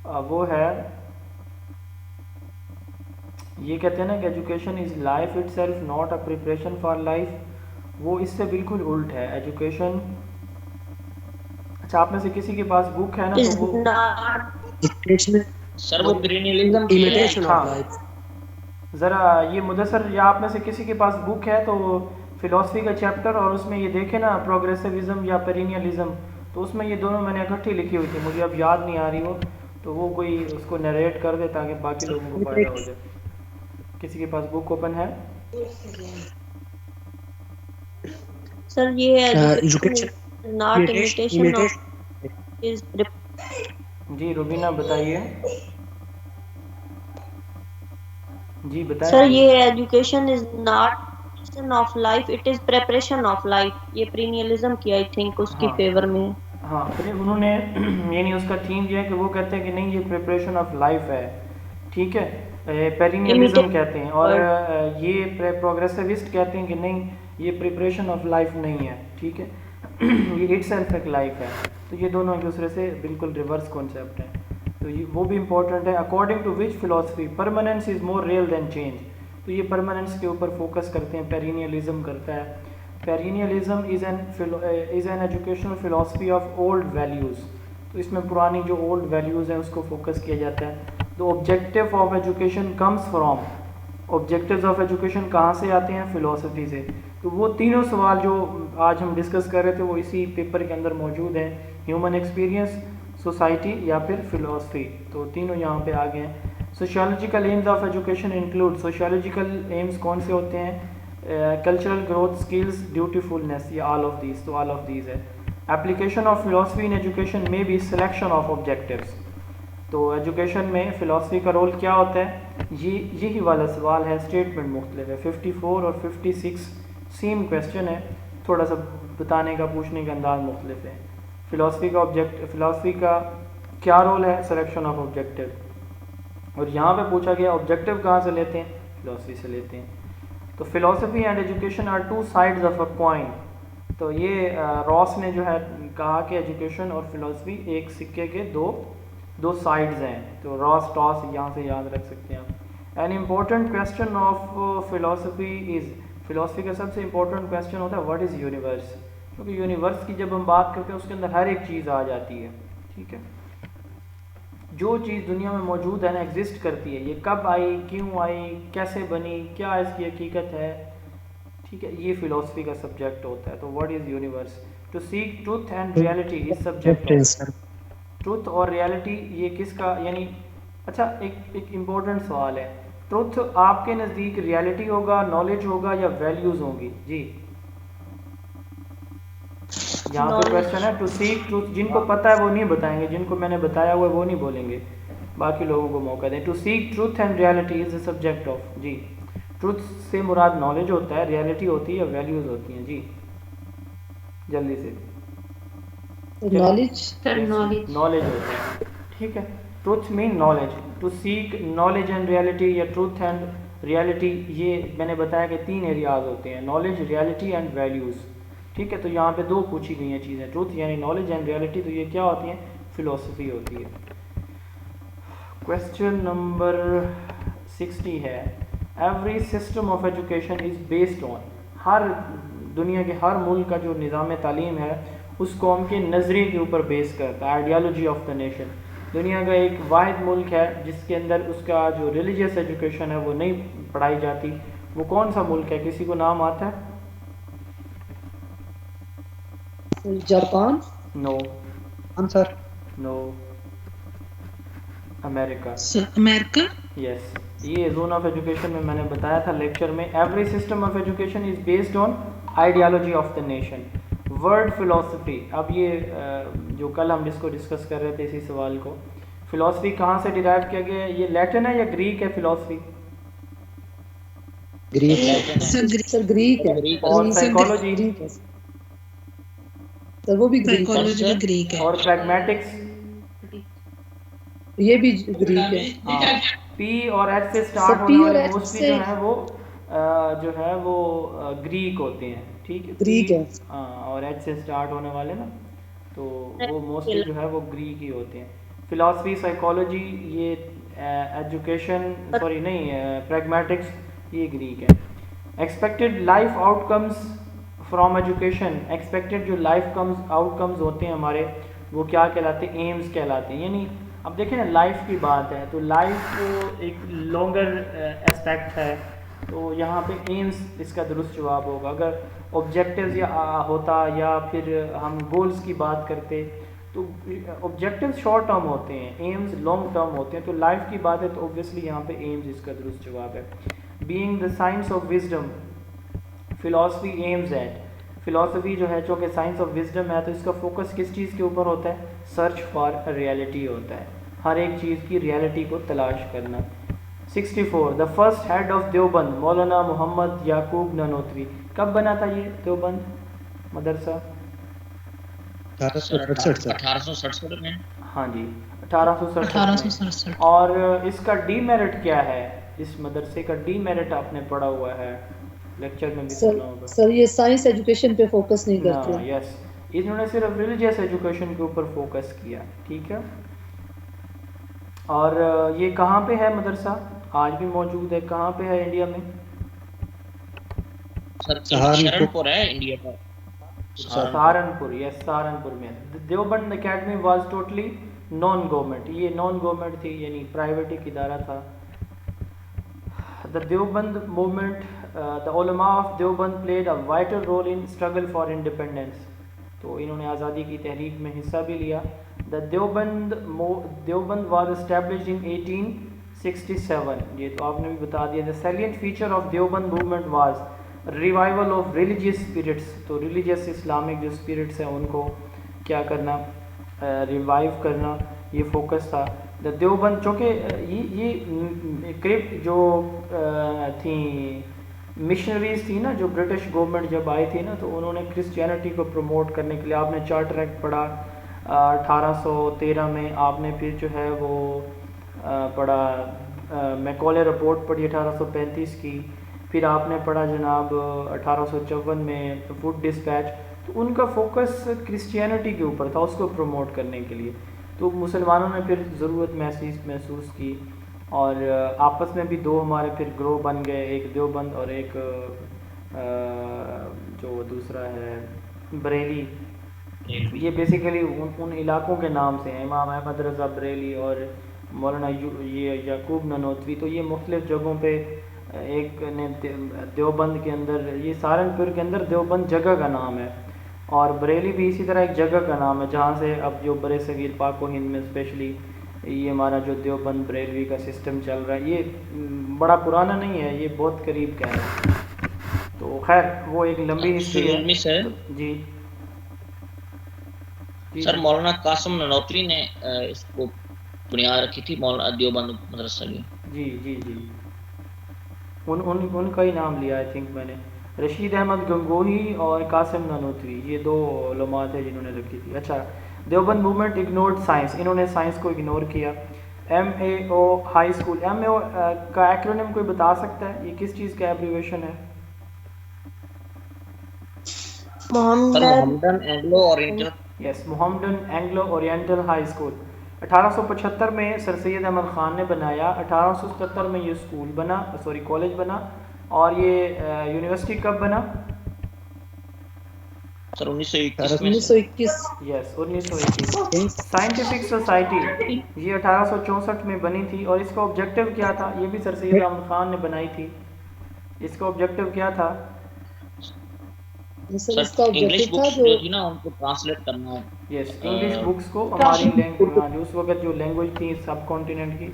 वो है, ये कहते हैं ना कि education is life itself not a preparation for life, वो इससे बिल्कुल उल्ट है। एजुकेशन, अच्छा आप में से किसी के पास बुक है ना, is तो वो not Education सर वो पेरिनियलिज्म की है। imitation हाँ, of life. ज़रा ये मुदस्सर या आप में से किसी के पास बुक है तो फिलॉसफी का चैप्टर, और उसमें ये देखे ना प्रोग्रेसिविज्म या पेरिनियलिज्म, तो उसमें ये दोनों मैंने इकट्ठी लिखी हुई थी, मुझे अब याद नहीं आ रही वो, तो वो कोई उसको नरेट कर दे ताकि बाकी लोगों को फ़ायदा हो जाए। किसी के पास बुक ओपन है? sir ये Education education is not imitation of is जी रुबीना बताइए, जी बताएं। sir ये education is not imitation of life, it is preparation of life। ये प्रीनियलिज्म की आई थिंक उसकी हाँ। फेवर में है। हाँ, फिर उन्होंने यानी उसका थीम ये है कि वो कहते हैं कि नहीं, ये प्रिपरेशन ऑफ लाइफ है, ठीक है, पेरिनियलिज्म कहते हैं, और ये प्रोग्रेसिविस्ट कहते हैं कि नहीं, ये प्रिपरेशन ऑफ लाइफ नहीं है, ठीक है, ये इटसेल्फ एक लाइफ है। तो ये दोनों एक दूसरे से बिल्कुल रिवर्स कॉन्सेप्ट हैं, तो ये वो भी इम्पोर्टेंट है। According to which philosophy permanence is more real than change, तो ये परमानेंस के ऊपर फोकस करते हैं, पेरिनियलिज्म करता है। Perennialism is an educational philosophy of old values, तो इसमें पुरानी जो ओल्ड वैल्यूज़ हैं उसको फोकस किया जाता है। The objective of education comes from, objectives of education कहाँ से आते हैं? फ़िलासफ़ी से। तो वो तीनों सवाल जो आज हम डिस्कस कर रहे थे वो इसी पेपर के अंदर मौजूद हैं, ह्यूमन एक्सपीरियंस, सोसाइटी या फिर फ़िलासफ़ी, तो तीनों यहाँ पे आ गए हैं। Sociological AIIMS of education include, sociological AIIMS कौन से होते हैं? कल्चरल ग्रोथ, स्किल्स, ड्यूटीफुलनेस, ये ऑल ऑफ दीज, तो ऑल ऑफ दीज है। Application of philosophy in education में बी सिलेक्शन ऑफ ऑब्जेक्टिव्स, तो एजुकेशन में फ़िलासफ़ी का रोल क्या होता है? यही वाला सवाल है, स्टेटमेंट मुख्तलिफ है, 54 और 56 सेम क्वेश्चन है, थोड़ा सा बताने का, पूछने का अंदाज मुख्तलिफ है। फ़िलासफ़ी का क्या रोल है? सिलेक्शन ऑफ ऑब्जेक्टिव, और यहाँ पे पूछा गया ऑब्जेक्टिव कहाँ से लेते हैं? फ़िलासफ़ी से लेते हैं। तो philosophy and education are two sides of a coin, तो ये रॉस ने जो है कहा कि एजुकेशन और फ़िलासफ़ी एक सिक्के के दो साइड्स हैं, तो रॉस टॉस यहाँ से याद रख सकते हैं आप। An important question of philosophy is, philosophy का सबसे इम्पोर्टेंट क्वेश्चन होता है व्हाट इज़ यूनिवर्स, क्योंकि यूनिवर्स की जब हम बात करते हैं उसके अंदर हर एक चीज़ आ जाती है, ठीक है, जो चीज़ दुनिया में मौजूद है ना, एग्जिस्ट करती है, ये कब आई, क्यों आई, कैसे बनी, क्या इसकी हकीकत है, ठीक है, ये फ़िलासफ़ी का सब्जेक्ट होता है। तो what is universe, to seek truth and reality is subject. Truth और रियलिटी ये किसका, यानी अच्छा एक इम्पोर्टेंट सवाल है, ट्रूथ आपके नज़दीक रियलिटी होगा, नॉलेज होगा या वैल्यूज़ होंगी? जी यहाँ पे क्वेश्चन है, टू सीक ट्रूथ, जिनको पता है वो नहीं बताएंगे, जिनको मैंने बताया हुआ है वो नहीं बोलेंगे, बाकी लोगों को मौका दें। To seek truth and reality is the subject of, जी ट्रूथ से मुराद नॉलेज होता है, रियलिटी होती है या वैल्यूज़ होती हैं? जी जल्दी से, नॉलेज होता है, ठीक है, truth mean knowledge, to seek knowledge and reality या ट्रूथ एंड रियलिटी, ये मैंने बताया कि 3 एरियाज होते हैं, नॉलेज, रियलिटी एंड वैल्यूज़, ठीक है। तो यहाँ पे 2 पूछी गई हैं चीज़ें, ट्रूथ यानी नॉलेज एंड रियलिटी, तो ये क्या होती हैं? फ़िलासफ़ी होती है। क्वेश्चन नंबर 60 है, every system of education is based on, हर दुनिया के हर मुल्क का जो निज़ाम तालीम है उस कौम के नज़रिए के ऊपर बेस करता है, आइडियालॉजी ऑफ द नेशन। दुनिया का एक वाहिद मुल्क है जिसके अंदर उसका जो रिलीजियस एजुकेशन है वो नहीं पढ़ाई जाती, वो कौन सा मुल्क है? किसी को नाम आता है? Japan? No. Answer? No. America. America? Yes, ये जोन ऑफ एजुकेशन में मैंने बताया था लेक्चर में, every system of education is based on ideology of the nation. Word philosophy, अब ये जो कल हम जिसको डिस्कस कर रहे थे इसी सवाल को, फिलॉसफी कहाँ से डिराइव किया गया है? ये लैटिन है या ग्रीक है फिलॉसफी? ग्रीक लैटिन है सर ग्रीक है। ग्रीक और सर साइकोलॉजी ग्रीक है सर, वो भी ग्रीक है। साइकोलॉजी भी ग्रीक है। और प्रैग्मेटिक्स? ये भी ग्रीक है। हाँ, पी और एच से सर स्टार्ट होने पी और वाले एच मोस्टली से जो है वो ग्रीक होते हैं, ठीक है। ग्रीक है। हाँ, और एच से स्टार्ट होने वाले ना, तो वो मोस्टली जो है वो ग्रीक ही होते हैं। फिलॉसफी, साइकोलॉजी, ये एजुकेशन, सॉरी नहीं, प्रैग्मेटिक्स, ये ग्रीक है। Expected life outcomes from education, expected जो लाइफ आउटकम्स होते हैं हमारे, वो क्या कहलाते हैं? एम्स कहलाते हैं। यानी अब देखें ना, लाइफ की बात है तो लाइफ एक लॉन्गर एस्पेक्ट है, तो यहाँ पे एम्स इसका दुरुस्त जवाब होगा। अगर ऑब्जेक्टिव्स या होता या फिर हम गोल्स की बात करते, तो ऑब्जेक्टिव्स शॉर्ट टर्म होते हैं, एम्स लॉन्ग टर्म होते हैं। तो लाइफ की बात है तो ऑब्वियसली यहाँ पे एम्स इसका दुरुस्त जवाब है। Being the science of wisdom, philosophy aims at, philosophy जो है चूँकि साइंस ऑफ विजडम है तो इसका फोकस किस चीज़ के ऊपर होता है? सर्च फॉर रियलिटी होता है, हर एक चीज़ की रियलिटी को तलाश करना। 64 the first head of Deoband मौलाना मोहम्मद याकूब ननोतवी, कब बना था ये देवबंद मदरसा? 1867 में। हाँ जी, 1867 में। और इसका डीमेरिट क्या है? इस मदरसे का डीमेरिट आपने पढ़ा हुआ है, लेक्चर में भी सुना होगा। सर ये साइंस एजुकेशन पे फोकस नहीं ना, करते। यस, इन्होंने सिर्फ रिलीजियस एजुकेशन के ऊपर फोकस किया, ठीक है। और ये कहाँ पे है मदरसा? आज भी मौजूद है, कहाँ पे है इंडिया में? सहारनपुर है इंडिया का। सहारनपुर, यस, सहारनपुर में। Deoband academy was totally non government, ये नॉन गवर्नमेंट थी, यानी प्राइवेट एक इदारा था। द देवबंद मूवमेंट, द उलमा of Deoband played a vital role in struggle for independence, तो इन्होंने आज़ादी की तहरीक में हिस्सा भी लिया। The Deoband was established in 1867, ये तो आपने भी बता दिया। The salient feature of Deoband movement was revival of religious spirits, तो रिलीजियस इस्लामिक जो स्पिरिट्स हैं उनको क्या करना? रिवाइव करना, ये फोकस था। द देवबंद चूँकि ये क्रिप्ट जो थी मिशनरीज थी ना, जो ब्रिटिश गवर्नमेंट जब आई थी ना, तो उन्होंने क्रिश्चियनिटी को प्रमोट करने के लिए, आपने चार्टर एक्ट पढ़ा 1813 में, आपने फिर जो है वो पढ़ा मैकॉले रिपोर्ट पढ़ी 1835 की, फिर आपने पढ़ा जनाब 1854 में फूड डिस्पैच, तो उनका फोकस क्रिश्चियनिटी के ऊपर था, उसको प्रमोट करने के लिए। तो मुसलमानों ने फिर ज़रूरत महसूस की, और आपस में भी दो हमारे फिर ग्रोह बन गए, एक देवबंद और एक जो दूसरा है बरेली। ये बेसिकली उन इलाकों के नाम से हैं, इमाम अहमद रज़ा बरेली और मौलाना ये याकूब ननोतवी। तो ये मुख्तलिफ़ जगहों पे, एक ने देवबंद के अंदर, ये सहारनपुर के अंदर देवबंद जगह का नाम है, और बरेली भी इसी तरह एक जगह का नाम है, जहाँ से अब जो बड़े सगीर पाक व हिंद में स्पेशली ये हमारा जो देवबंद बरेलवी का सिस्टम चल रहा है, ये बड़ा पुराना नहीं है, ये बहुत करीब का है। तो खैर वो एक लंबी हिस्ट्री है। जी सर, मौलाना कासिम ननोतवी ने इसको बुनियाद रखी थी, मौलाना देवबंद मदरसा की। जी जी जी, उनका ही नाम लिया आई थिंक मैंने। रशीद अहमद गंगोही और कासिम ननोतवी, ये दो उलमा थे जिन्होंने रखी थी। अच्छा, देवबंद मूवमेंट इग्नोर्ड साइंस, इन्होंने साइंस को इग्नोर किया। MAO हाई स्कूल, MAO का एक्रोनिम कोई बता सकता है, ये किस चीज़ का एब्रीवेशन है? Mohammedan Anglo oriental, yes, Mohammedan Anglo oriental high school 1875 में सर सैयद अहमद ख़ान ने बनाया। 1877 में ये स्कूल बना, सॉरी कॉलेज बना। और ये यूनिवर्सिटी कब बना? Sir 1921 yes, 1921। साइंटिफिक सोसाइटी ये 1864 में बनी थी, और इसका ऑब्जेक्टिव क्या था? ये भी सर सैयद अहमद ख़ान ने बनाई थी। इसका ऑब्जेक्टिव क्या था? इसका इंग्लिश ऑब्जेक्टिव था बुक्स जो जो थी ना उनको ट्रांसलेट करना। यस, इंग्लिश बुक्स को हमारी लैंग्वेज, जो उस वक्त जो लैंग्वेज थी सब कॉन्टिनेंट की,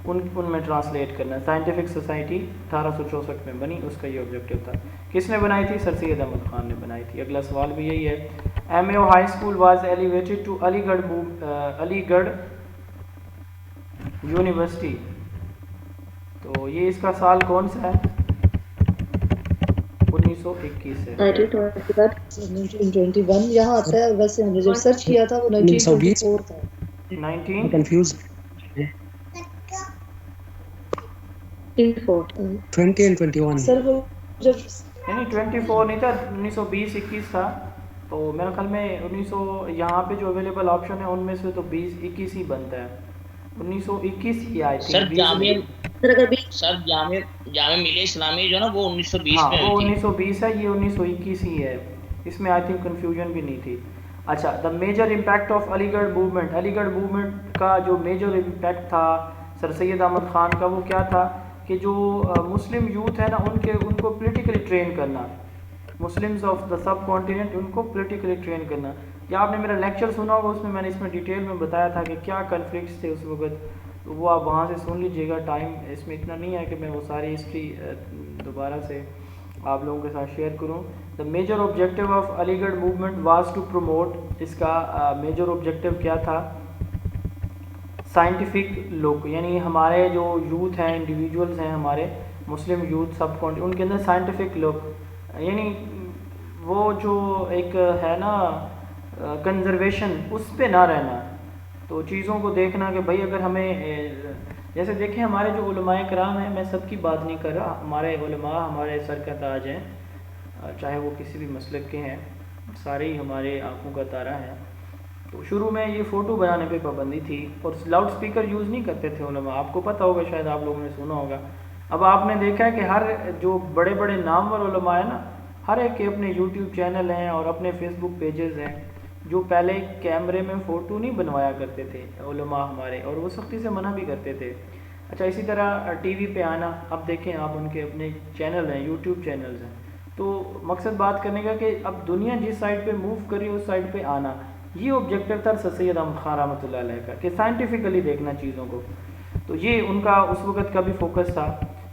उनमें ट्रांसलेट करना। साइंटिफिक सोसाइटी 1864 में बनी, उसका ये ऑब्जेक्टिव था। किसने बनाई थी? सर सैयद अहमद ख़ान ने बनाई थी। अगला सवाल भी यही है। MAO high school was elevated to Aligarh university. तो ये इसका साल कौन सा है? 1921 है। 1921 सर 1921 यहाँ आता है, वैसे हमने जब सर्च किया था वो 1920 1924 था। 19 कंफ्यूज 24 20 and 21 सर वो जब नहीं 24 नहीं था, 1920-21 था। तो मेरे ख्याल में 1900 यहाँ पे जो अवेलेबल ऑप्शन है उनमें से तो 20-21 ही बनता है। 1921 ही आई सर थिंक, 20 जामिया नहीं। सर अगर 20 सर जामिया जामिया मिलिया इस्लामिया जो है ना वो 1920 हाँ में वो हुई थी। 1920 है, ये 1921 ही है। इसमें आई थिंक कन्फ्यूजन भी नहीं थी। अच्छा, the major impact of Aligarh movement. Aligarh movement का जो मेजर इम्पैक्ट था सर सैयद अहमद ख़ान का, वो क्या था कि जो मुस्लिम यूथ है ना उनको पोलिटिकली ट्रेन करना, Muslims of the sub continent उनको पोलिटिकली ट्रेन करना। या आपने मेरा लेक्चर सुना होगा, उसमें मैंने इसमें डिटेल में बताया था कि क्या कन्फ्लिक्ट्स थे उस वक्त, तो वो आप वहाँ से सुन लीजिएगा। टाइम इसमें इतना नहीं है कि मैं वो सारी हिस्ट्री दोबारा से आप लोगों के साथ शेयर करूँ। The major objective of Aligarh movement was to promote, इसका मेजर ऑब्जेक्टिव क्या था? साइंटिफिक लुक, यानी हमारे जो यूथ हैं, इंडिविजुअल्स हैं हमारे मुस्लिम यूथ सब कॉन्टिनेंट, उनके अंदर साइंटिफिक लुक, यानी वो जो एक है ना कंजर्वेशन, उस पे ना रहना। तो चीज़ों को देखना कि भाई अगर हमें जैसे देखें हमारे जो उलमाए कराम हैं, मैं सबकी बात नहीं कर रहा, हमारे उलमा हमारे सर का ताज हैं, चाहे वो किसी भी मसलक के हैं, सारे ही हमारे आंखों का तारा हैं। तो शुरू में ये फ़ोटो बनाने पे पाबंदी थी और लाउड स्पीकर यूज़ नहीं करते थे उलमा, आपको पता होगा, शायद आप लोगों ने सुना होगा। अब आपने देखा है कि हर जो बड़े बड़े नामवर उलमा है ना, हर एक के अपने यूट्यूब चैनल हैं और अपने फेसबुक पेजेस हैं, जो पहले कैमरे में फ़ोटो नहीं बनवाया करते थे उलमा हमारे, और वो सख्ती से मना भी करते थे। अच्छा, इसी तरह टीवी पे आना, अब देखें आप उनके अपने चैनल हैं, यूट्यूब चैनल्स हैं। तो मकसद बात करने का कि अब दुनिया जिस साइड पे मूव कर रही है उस साइड पे आना, ये ऑब्जेक्टिव था सर सैयद अहमद ख़ान रहमतुल्लाह अलैह का, कि साइंटिफिकली देखना चीज़ों को। तो ये उनका उस वक़्त का भी फोकस था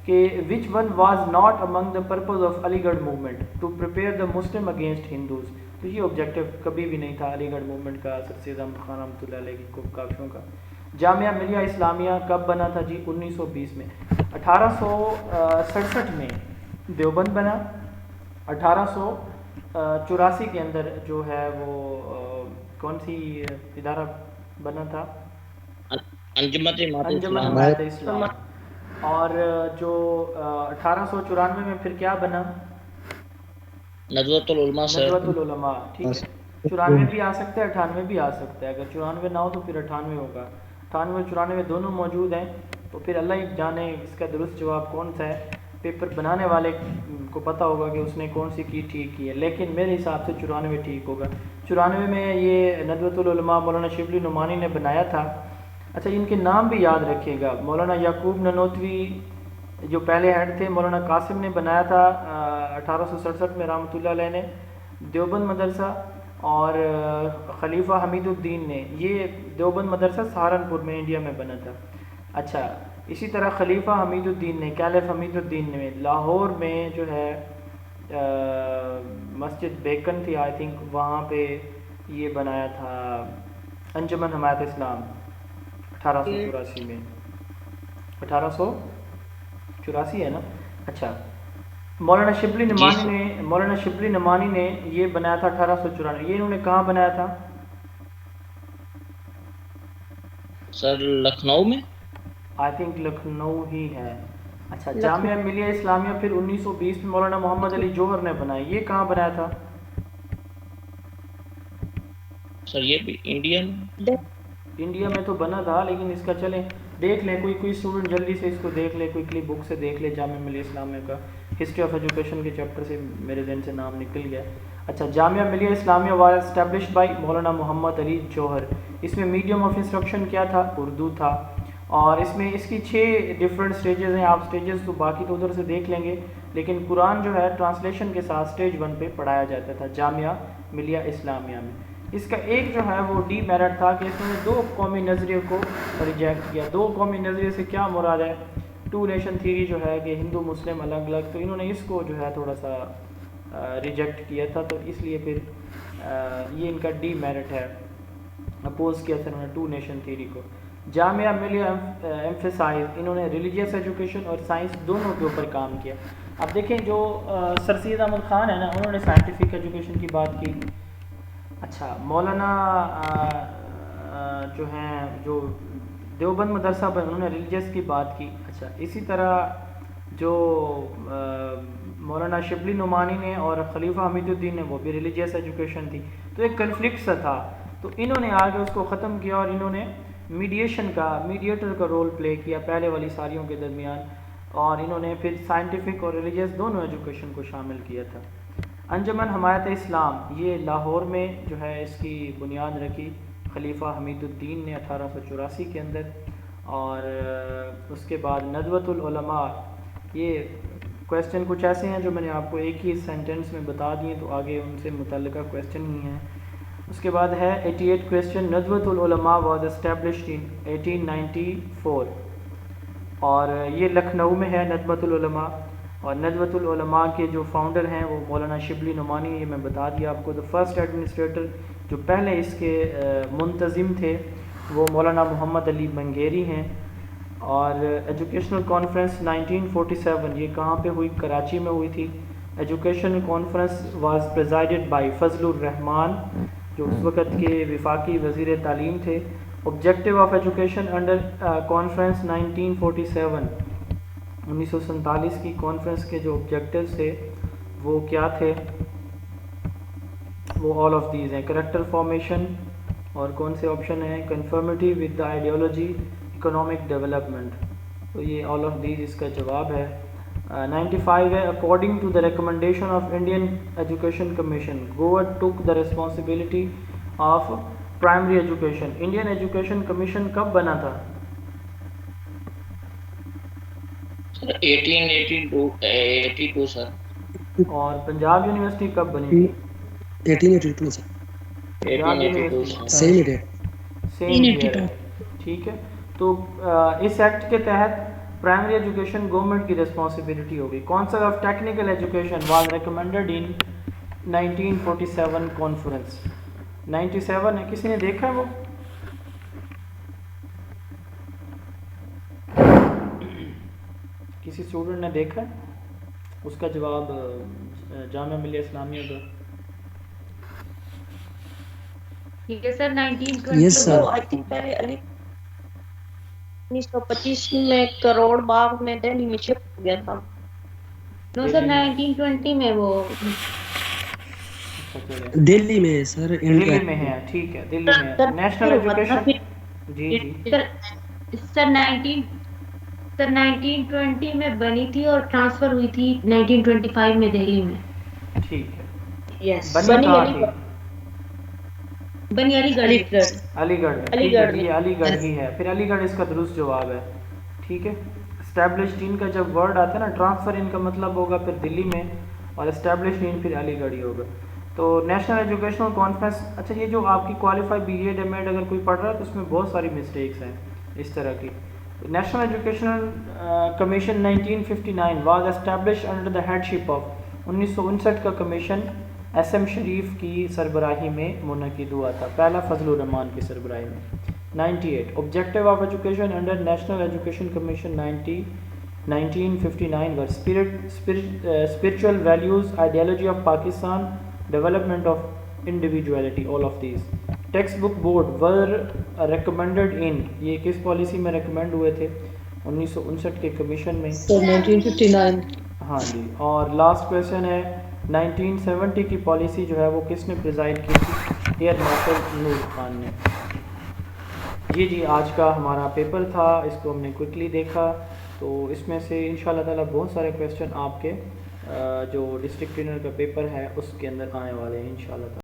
कि which one was not among the purpose of Aligarh movement to prepare the Muslim against Hindus. तो ये ऑब्जेक्टिव कभी भी नहीं था अलीगढ़ मूवमेंट का, सर सैयद अहमद ख़ान रहमतुल्लाह अलैह की काविशों का। जामिया मिलिया इस्लामिया कब बना था जी? 1920 में। 1867 में देवबंद बना, 1884 के अंदर जो है वो कौन सी इदारा बना था? अंजुमन अंजुमन हिमायत इस्लाम। और जो 1894 में फिर क्या बना? नज़वतुल उलमा सर। नज़वतुल उलमा, ठीक है। 94 भी आ सकता है, 98 भी आ सकता है। अगर 94 ना हो तो फिर 98 होगा। 98 94 दोनों मौजूद हैं, तो फिर अल्लाह ही जाने इसका दुरुस्त जवाब कौन सा है। पेपर बनाने वाले को पता होगा कि उसने कौन सी की ठीक की है, लेकिन मेरे हिसाब से 94 ठीक होगा। 94 में ये नदवतुल उलमा मौलाना शिबली नुमानी ने बनाया था। अच्छा, इनके नाम भी याद रखिएगा। मौलाना याकूब ननोतवी जो पहले हेड थे, मौलाना कासिम ने बनाया था 1867 में रहमतुल्लाह अलैह ने देवबंद मदरसा, और खलीफा हमीदुद्दीन ने, ये देवबंद मदरसा सहारनपुर में इंडिया में बना था। अच्छा, इसी तरह खलीफा हमीदुद्दीन ने, कैलिफ हमीदुद्दीन ने लाहौर में जो है मस्जिद बेकन थी आई थिंक, वहाँ पे ये बनाया था अंजुमन हिमायत इस्लाम 1884 में। 1884 है ना? अच्छा, मौलाना शिबली नमानी ने ये बनाया था 1894। ये इन्होंने कहाँ बनाया था सर? लखनऊ में, आई थिंक लखनऊ ही है। अच्छा, जामिया मिलिया इस्लामिया फिर 1920 में मौलाना मोहम्मद अली जौहर ने बनाया। ये कहाँ बनाया था? सर ये भी इंडिया में तो बना था, लेकिन इसका चलें देख लें, कोई स्टूडेंट जल्दी से इसको देख ले, कोई क्लिप बुक से देख ले, जामिया मिलिया इस्लामिया का हिस्ट्री ऑफ एजुकेशन के चैप्टर से मेरे जहन से नाम निकल गया। अच्छा, Jamia Millia Islamia was established bye मौलाना मोहम्मद अली जौहर। इसमें मीडियम ऑफ इंस्ट्रक्शन क्या था? उर्दू था। और इसमें इसकी 6 डिफरेंट स्टेजेस हैं। आप स्टेजेस तो बाकी तो उधर से देख लेंगे, लेकिन कुरान जो है ट्रांसलेशन के साथ स्टेज 1 पे पढ़ाया जाता था जामिया मिलिया इस्लामिया में। इसका एक जो है वो डी मेरिट था कि इसने 2 कौमी नज़रिए को रिजेक्ट किया। 2 कौमी नज़रिए से क्या मुराद है? 2 नेशन थीरी जो है कि हिंदू मुस्लिम अलग अलग, तो इन्होंने इसको जो है थोड़ा सा रिजेक्ट किया था, तो इसलिए फिर ये इनका डी मेरिट है। अपोज किया था उन्होंने 2 नेशन थीरी को। जामिया मिलिया एम्फेसाइज, इन्होंने रिलीजियस एजुकेशन और साइंस दोनों के ऊपर काम किया। अब देखें जो सर सैयद अहमद ख़ान है ना, उन्होंने साइंटिफिक एजुकेशन की बात की। अच्छा, मौलाना जो हैं जो देवबंद मदरसा पर, उन्होंने रिलीजियस की बात की। अच्छा, इसी तरह जो मौलाना शिबली नुमानी ने और खलीफा हमीदुद्दीन ने, वो भी रिलीजियस एजुकेशन थी। तो एक कन्फ्लिक्ट सा था, तो इन्होंने आगे उसको ख़त्म किया और इन्होंने मीडिएटर का रोल प्ले किया पहले वाली सारियों के दरमियान, और इन्होंने फिर साइंटिफिक और रिलीजियस दोनों एजुकेशन को शामिल किया था। अंजुमन हमायत इस्लाम, ये लाहौर में जो है इसकी बुनियाद रखी खलीफा हमीदुद्दीन ने 1884 के अंदर। और उसके बाद नदवतुल उलमा, ये क्वेश्चन कुछ ऐसे हैं जो मैंने आपको एक ही सेंटेंस में बता दिए, तो आगे उनसे मुतल्लिका क्वेश्चन ही हैं। उसके बाद है 88 क्वेश्चन, नदवतुल उलमा वाज एस्टैब्लिश्ड इन 1894, और ये लखनऊ में है नदवतुल उलमा। और नदवतुल उलमा के जो फाउंडर हैं वो मौलाना शिबली नुमानी, ये मैं बता दिया आपको। द फर्स्ट एडमिनिस्ट्रेटर जो पहले इसके मुंतज़िम थे वो मौलाना मोहम्मद अली मंगेरी हैं। और एजुकेशनल कॉन्फ्रेंस 1947, ये कहाँ पे हुई? कराची में हुई थी। Educational conference was presided by Fazlur Rahman, जो उस वक़्त के विफाकी वज़ीर तालीम थे। Objective of education under conference 1947, 1947 की कॉन्फ्रेंस के जो ऑब्जेक्टिव्स थे वो क्या थे? वो ऑल ऑफ दीज हैं। करेक्टर फॉर्मेशन, और कौन से ऑप्शन हैं? Conformity with the ideology, economic development. तो ये ऑल ऑफ दीज इसका जवाब है। 95 है, according to the recommendation of Indian education commission, Goa took the responsibility of primary education. Indian education commission कब बना था? 1882 सर। और पंजाब यूनिवर्सिटी कब बनी थी? 1882 sir, Punjab 1882 university same date. Same year है, ठीक है। तो इस एक्ट के तहत प्राइमरी एजुकेशन गवर्नमेंट की रिस्पॉन्सिबिलिटी होगी। Council of technical education was recommended in 1947 conference. 97 है, किसी ने देखा है वो? किसी स्टूडेंट ने देखा है? उसका जवाब जामिया मिलिया इस्लामिया का। ठीक है sir, 1920 Yes, sir. I think पहले 1925 में करोड़ बाग में दिल्ली में शिफ्ट हो गया था। नो सर, 1920 में वो दिल्ली में सर, दिल्ली इंडिया में है, ठीक है, दिल्ली में है। सर, नेशनल एजुकेशन, जी जी, सर 1920 में बनी थी और ट्रांसफर हुई थी 1925 में दिल्ली में। ठीक है। यस, बनी कहाँ थी? बनी अलीगढ़। अलीगढ़ में, ठीक है, ये अलीगढ़ ही है। फिर अलीगढ़ इसका दुरुस्त जवाब है, ठीक है। एस्टैब्लिश्ड इन का जब वर्ड आता है ना, ट्रांसफ़र इन का मतलब होगा फिर दिल्ली में, और एस्टैब्लिश्ड इन फिर अलीगढ़ ही होगा। तो नेशनल एजुकेशनल कॉन्फ्रेंस, अच्छा ये जो आपकी क्वालिफाइड बीएड एमएड अगर कोई पढ़ रहा है तो उसमें बहुत सारी मिस्टेक्स हैं इस तरह की। National educational commission 1959 was establish under the headship of, 1959 का कमीशन एसएम शरीफ की सरबराही में मुनक़िद हुआ था, पहला फजलुर रहमान की सरबराही में। 98 objective of education under national education commission 1959 were spiritual values, ideology of Pakistan, development of individuality, all of these. Text book board were recommended in, ये किस पॉलिसी में रिकमेंड हुए थे? 1959 के कमीशन में। So 1959. हाँ जी। और लास्ट क्वेश्चन है 1970 की पॉलिसी जो है वो किसने प्रिजाइड की थी? एयर मार्शल नूर खान ने। जी, आज का हमारा पेपर था, इसको हमने क्विकली देखा। तो इसमें से इंशाल्लाह ताला बहुत सारे क्वेश्चन आपके जो डिस्ट्रिक्ट ट्रेनर का पेपर है उसके अंदर आने वाले हैं इंशाल्लाह ताला।